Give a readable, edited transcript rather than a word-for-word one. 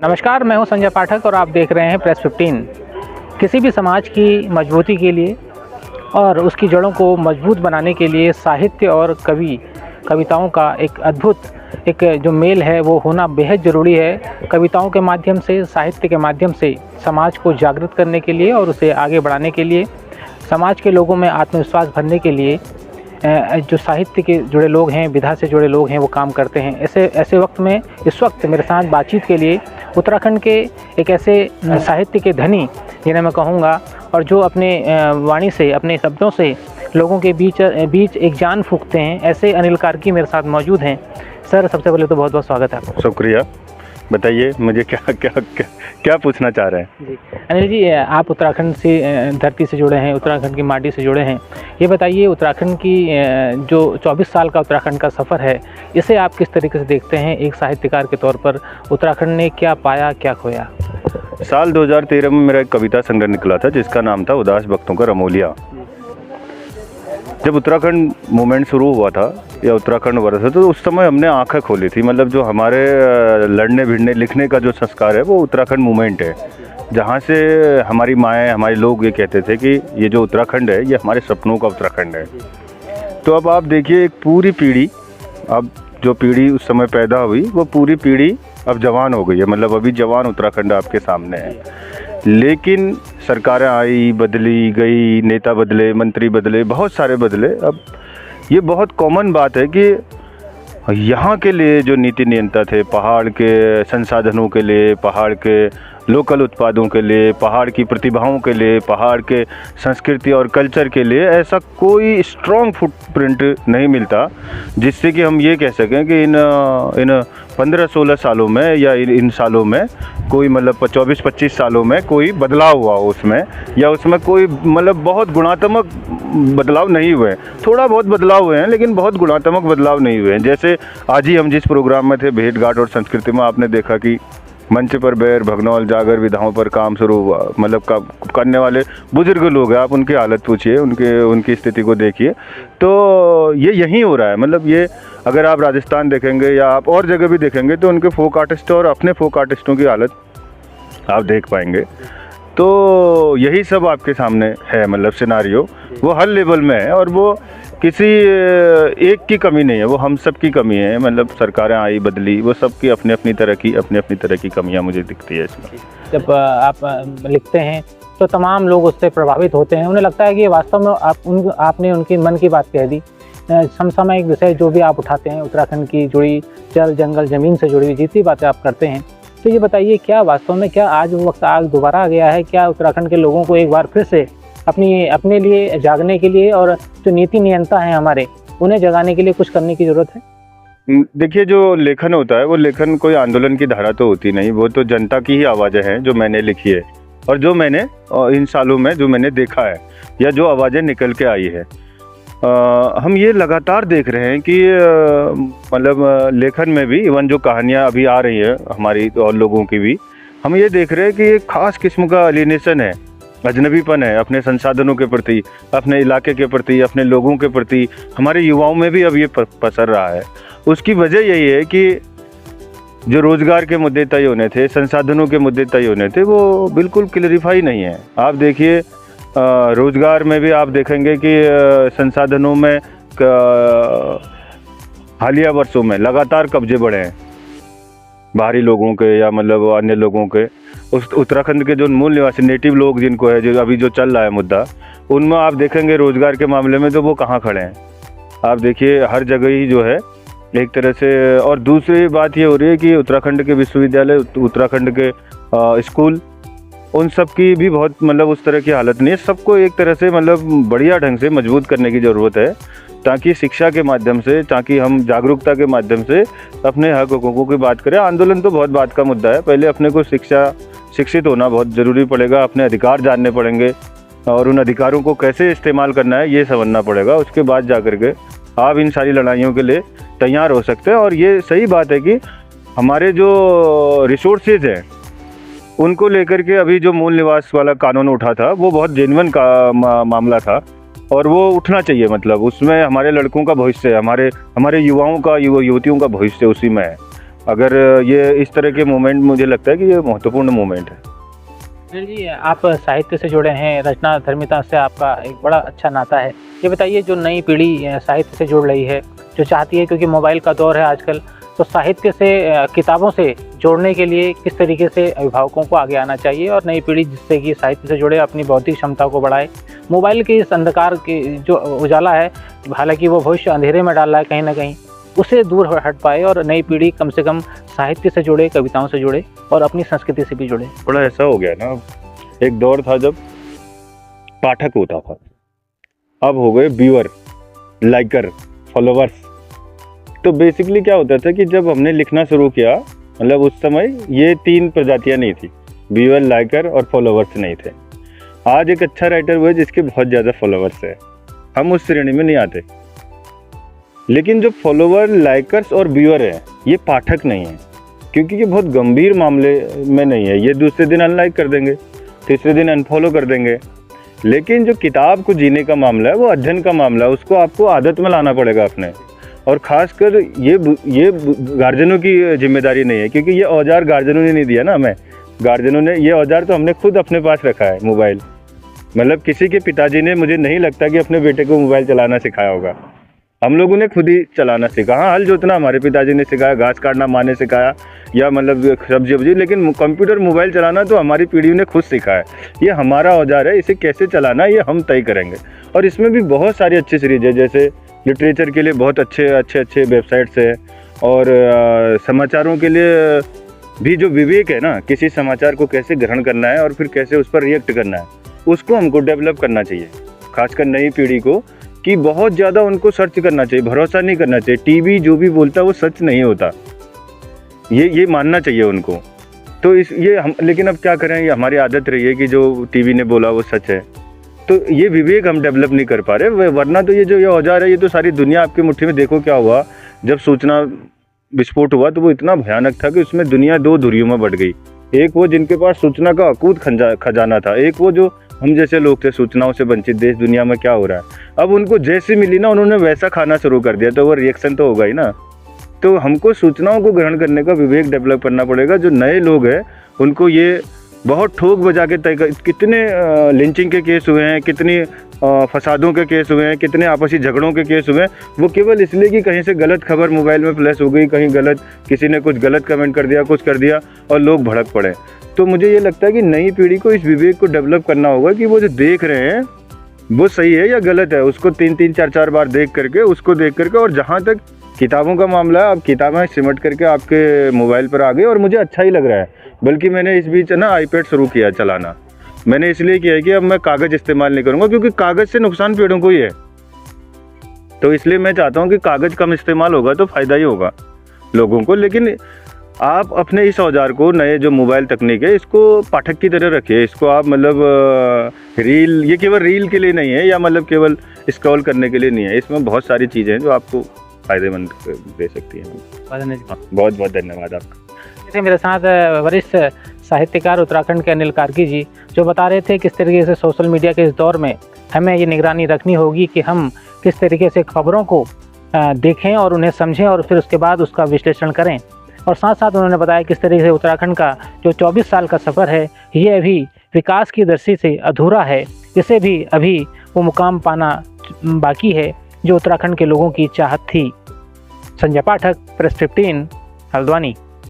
नमस्कार, मैं हूं संजय पाठक और आप देख रहे हैं प्रेस 15। किसी भी समाज की मजबूती के लिए और उसकी जड़ों को मजबूत बनाने के लिए साहित्य और कविताओं का एक अद्भुत जो मेल है वो होना बेहद ज़रूरी है। कविताओं के माध्यम से, साहित्य के माध्यम से समाज को जागृत करने के लिए और उसे आगे बढ़ाने के लिए, समाज के लोगों में आत्मविश्वास भरने के लिए जो साहित्य के जुड़े लोग हैं, विधा से जुड़े लोग हैं, वो काम करते हैं। ऐसे वक्त में इस वक्त मेरे साथ बातचीत के लिए उत्तराखंड के एक ऐसे साहित्य के धनी जिन्हें मैं कहूँगा, और जो अपने वाणी से, अपने शब्दों से लोगों के बीच एक जान फूंकते हैं, ऐसे अनिल कार्की मेरे साथ मौजूद हैं। सर, सबसे पहले तो बहुत बहुत स्वागत है आपका। शुक्रिया। बताइए मुझे क्या पूछना चाह रहे हैं। जी अनिल जी, आप उत्तराखंड से धरती से जुड़े हैं, उत्तराखंड की माटी से जुड़े हैं। ये बताइए, उत्तराखंड की जो 24 साल का उत्तराखंड का सफ़र है, इसे आप किस तरीके से देखते हैं एक साहित्यकार के तौर पर? उत्तराखंड ने क्या पाया, क्या खोया? साल 2013 में मेरा एक कविता संग्रह निकला था जिसका नाम था उदास भक्तों का रमोलिया। जब उत्तराखंड मूवमेंट शुरू हुआ था या उत्तराखंड वर्ष है, तो उस समय हमने आंखें खोली थी। मतलब जो हमारे लड़ने भिड़ने लिखने का जो संस्कार है वो उत्तराखंड मूवमेंट है, जहाँ से हमारी माएँ, हमारे लोग ये कहते थे कि ये जो उत्तराखंड है ये हमारे सपनों का उत्तराखंड है। तो अब आप देखिए, एक पूरी पीढ़ी, अब जो पीढ़ी उस समय पैदा हुई वो पूरी पीढ़ी अब जवान हो गई है। मतलब अभी जवान उत्तराखंड आपके सामने है। लेकिन सरकारें आई, बदली गई, नेता बदले, मंत्री बदले, बहुत सारे बदले। अब ये बहुत कॉमन बात है कि यहाँ के लिए जो नीति नियंता थे, पहाड़ के संसाधनों के लिए, पहाड़ के लोकल उत्पादों के लिए, पहाड़ की प्रतिभाओं के लिए, पहाड़ के संस्कृति और कल्चर के लिए ऐसा कोई स्ट्रॉन्ग फुटप्रिंट नहीं मिलता जिससे कि हम ये कह सकें कि इन 15-16 सालों में या इन सालों में कोई, मतलब 24-25 सालों में कोई बदलाव हुआ हो उसमें, या उसमें कोई मतलब बहुत गुणात्मक बदलाव नहीं हुए। थोड़ा बहुत बदलाव हुए हैं लेकिन बहुत गुणात्मक बदलाव नहीं हुए हैं। जैसे आज ही हम जिस प्रोग्राम में थे, भेंट घाट और संस्कृति में, आपने देखा कि मंच पर बैर, भगनौल, जागर विधाओं पर काम शुरू हुआ। मतलब करने वाले बुजुर्ग लोग हैं, आप उनकी हालत पूछिए, उनकी स्थिति को देखिए, तो ये यहीं हो रहा है। मतलब ये अगर आप राजस्थान देखेंगे या आप और जगह भी देखेंगे तो उनके फोक आर्टिस्ट और अपने फोक आर्टिस्टों की हालत आप देख पाएंगे। तो यही सब आपके सामने है। मतलब सिनारियो वो हर लेवल में है और वो किसी एक की कमी नहीं है, वो हम सब की कमी है। मतलब सरकारें आई, बदली, वो सब की अपनी अपनी तरह की कमियां मुझे दिखती है इसमें। जब आप लिखते हैं तो तमाम लोग उससे प्रभावित होते हैं। उन्हें लगता है कि वास्तव में आपने उनकी मन की बात कह दी। समसामयिक विषय जो भी आप उठाते हैं, उत्तराखंड की जुड़ी जल, जंगल, ज़मीन से जुड़ी जितनी बातें आप करते हैं, तो ये बताइए, क्या वास्तव में क्या आज वो वक्त दोबारा आ गया है? क्या उत्तराखंड के लोगों को एक बार फिर से अपने लिए जागने के लिए और जो नीति नियंता हैं हमारे, उन्हें जगाने के लिए कुछ करने की ज़रूरत है? देखिए, जो लेखन होता है वो लेखन कोई आंदोलन की धारा तो होती नहीं, वो तो जनता की ही आवाज़ें हैं जो मैंने लिखी है और जो मैंने इन सालों में जो मैंने देखा है या जो आवाज़ें निकल के आई है। हम ये लगातार देख रहे हैं कि मतलब लेखन में भी, इवन जो कहानियाँ अभी आ रही है हमारी और लोगों की भी, हम ये देख रहे हैं कि एक ख़ास किस्म का अलिनेशन है, अजनबीपन है अपने संसाधनों के प्रति, अपने इलाके के प्रति, अपने लोगों के प्रति। हमारे युवाओं में भी अब ये पसर रहा है। उसकी वजह यही है कि जो रोज़गार के मुद्दे तय होने थे, संसाधनों के मुद्दे तय होने थे, वो बिल्कुल क्लियरिफाई नहीं है। आप देखिए, रोज़गार में भी आप देखेंगे कि संसाधनों में हालिया वर्षों में लगातार कब्जे बढ़े हैं बाहरी लोगों के या मतलब अन्य लोगों के। उस उत्तराखंड के जो मूल निवासी नेटिव लोग जिनको है, जो अभी जो चल रहा है मुद्दा, उनमें आप देखेंगे रोज़गार के मामले में तो वो कहाँ खड़े हैं। आप देखिए, हर जगह ही जो है एक तरह से। और दूसरी बात ये हो रही है कि उत्तराखंड के विश्वविद्यालय, उत्तराखंड के स्कूल, उन सब की भी बहुत मतलब उस तरह की हालत नहीं है। सबको एक तरह से मतलब बढ़िया ढंग से मजबूत करने की ज़रूरत है, ताकि शिक्षा के माध्यम से, ताकि हम जागरूकता के माध्यम से अपने हक हकूक़ों की बात करें। आंदोलन तो बहुत बात का मुद्दा है, पहले अपने को शिक्षित होना बहुत ज़रूरी पड़ेगा, अपने अधिकार जानने पड़ेंगे और उन अधिकारों को कैसे इस्तेमाल करना है ये समझना पड़ेगा। उसके बाद जा कर के आप इन सारी लड़ाइयों के लिए तैयार हो सकते हैं। और ये सही बात है कि हमारे जो रिसोर्सेज हैं उनको लेकर के अभी जो मूल निवास वाला कानून उठा था वो बहुत जेन्युइन का मामला था और वो उठना चाहिए। मतलब उसमें हमारे लड़कों का भविष्य है, हमारे युवाओं का, युवतियों का भविष्य उसी में है। अगर ये इस तरह के मोमेंट, मुझे लगता है कि ये महत्वपूर्ण मोमेंट है। सुनील जी, आप साहित्य से जुड़े हैं, रचना धर्मिता से आपका एक बड़ा अच्छा नाता है। ये बताइए, जो नई पीढ़ी साहित्य से जुड़ रही है, जो चाहती है, क्योंकि मोबाइल का दौर है आजकल, तो साहित्य से किताबों से जोड़ने के लिए किस तरीके से अभिभावकों को आगे आना चाहिए और नई पीढ़ी जिससे कि साहित्य से जुड़े अपनी बौद्धिक क्षमता को बढ़ाए, मोबाइल के इस अंधकार के जो उजाला है, हालांकि वो भविष्य अंधेरे में डाल रहा है कहीं ना कहीं, उसे दूर हट पाए और नई पीढ़ी कम से कम साहित्य से जुड़े, कविताओं से जुड़े और अपनी संस्कृति से भी जुड़े? थोड़ा ऐसा हो गया ना, एक दौर था जब पाठक होता था, अब हो गए व्यूअर, लाइकर, फॉलोवर्स। तो बेसिकली क्या होता था कि जब हमने लिखना शुरू किया, मतलब उस समय ये 3 प्रजातियां नहीं थी, व्यूअर, लाइकर और फॉलोवर्स नहीं थे। आज एक अच्छा राइटर हुआ जिसके बहुत ज़्यादा फॉलोवर्स है, हम उस श्रेणी में नहीं आते। लेकिन जो फॉलोवर, लाइकर्स और व्यूअर है, ये पाठक नहीं है, क्योंकि ये बहुत गंभीर मामले में नहीं है। ये दूसरे दिन अनलाइक कर देंगे, तीसरे दिन अनफॉलो कर देंगे। लेकिन जो किताब को जीने का मामला है, वो अध्ययन का मामला है, उसको आपको आदत में लाना पड़ेगा अपने। और ख़ासकर ये गार्जियनों की जिम्मेदारी नहीं है, क्योंकि ये औजार गार्जियनों ने नहीं दिया ना हमें। गार्जियनों ने ये औजार तो हमने खुद अपने पास रखा है, मोबाइल। मतलब किसी के पिताजी ने, मुझे नहीं लगता कि अपने बेटे को मोबाइल चलाना सिखाया होगा। हम लोगों ने खुद ही चलाना सीखा। हाँ, हल जोतना हमारे पिताजी ने सिखाया, घास काटना माँ ने सिखाया, या मतलब सब्जी वब्जी, लेकिन कंप्यूटर, मोबाइल चलाना तो हमारी पीढ़ी ने खुद सीखा है। ये हमारा औजार है, इसे कैसे चलाना है ये हम तय करेंगे। और इसमें भी बहुत सारी अच्छी सीरीज है, जैसे लिटरेचर के लिए बहुत अच्छे वेबसाइट्स है, और समाचारों के लिए भी जो विवेक है ना, किसी समाचार को कैसे ग्रहण करना है और फिर कैसे उस पर रिएक्ट करना है, उसको हमको डेवलप करना चाहिए। खासकर नई पीढ़ी को, कि बहुत ज़्यादा उनको सर्च करना चाहिए, भरोसा नहीं करना चाहिए। टीवी जो भी बोलता है वो सच नहीं होता, ये मानना चाहिए उनको। तो ये हम, लेकिन अब क्या करें, ये हमारी आदत रही है कि जो टीवी ने बोला वो सच है। तो ये विवेक हम डेवलप नहीं कर पा रहे, वरना तो ये औजार है, ये तो सारी दुनिया आपकी मुट्ठी में। देखो क्या हुआ जब सूचना विस्फोट हुआ, तो वो इतना भयानक था कि उसमें दुनिया 2 धुरियों में बढ़ गई। एक वो जिनके पास सूचना का अकूत खजाना था, एक वो जो हम जैसे लोग थे, सूचनाओं से वंचित। देश दुनिया में क्या हो रहा है, अब उनको जैसी मिली ना, उन्होंने वैसा खाना शुरू कर दिया, तो वो रिएक्शन तो होगा ही ना। तो हमको सूचनाओं को ग्रहण करने का विवेक डेवलप करना पड़ेगा। जो नए लोग हैं उनको ये बहुत ठोक बजा के तय कर, कितने लिंचिंग के केस हुए हैं, कितनी फसादों के केस हुए हैं, कितने आपसी झगड़ों के केस हुए हैं, वो केवल इसलिए कि कहीं से गलत खबर मोबाइल में फ्लैश हो गई, कहीं गलत किसी ने कुछ गलत कमेंट कर दिया, कुछ कर दिया और लोग भड़क पड़े। तो मुझे ये लगता है कि नई पीढ़ी को इस विवेक को डेवलप करना होगा कि वो जो देख रहे हैं वो सही है या गलत है, उसको 3-3, 4-4 बार देख करके, उसको देख करके। और जहाँ तक किताबों का मामला है, अब किताबें सिमट करके आपके मोबाइल पर आ गई और मुझे अच्छा ही लग रहा है। बल्कि मैंने इस बीच ना आईपैड शुरू किया चलाना। मैंने इसलिए किया है कि अब मैं कागज़ इस्तेमाल नहीं करूँगा, क्योंकि कागज़ से नुकसान पेड़ों को ही है। तो इसलिए मैं चाहता हूँ कि कागज़ कम इस्तेमाल होगा तो फ़ायदा ही होगा लोगों को। लेकिन आप अपने इस औजार को, नए जो मोबाइल तकनीक है, इसको पाठक की तरह रखिए। इसको आप मतलब रील, ये केवल रील के लिए नहीं है, या मतलब केवल स्क्रॉल करने के लिए नहीं है। इसमें बहुत सारी चीज़ें हैं जो आपको फ़ायदेमंद दे सकती हैं। बहुत बहुत धन्यवाद आपका। मेरे साथ वरिष्ठ साहित्यकार उत्तराखंड के अनिल कार्की जी, जो बता रहे थे किस तरीके से सोशल मीडिया के इस दौर में हमें ये निगरानी रखनी होगी कि हम किस तरीके से खबरों को देखें और उन्हें समझें और फिर उसके बाद उसका विश्लेषण करें। और साथ साथ उन्होंने बताया किस तरीके से उत्तराखंड का जो 24 साल का सफ़र है, ये अभी विकास की दृष्टि से अधूरा है, इसे भी अभी वो मुकाम पाना बाकी है जो उत्तराखंड के लोगों की चाहत थी। संजय पाठक, प्रेस 15, हल्द्वानी।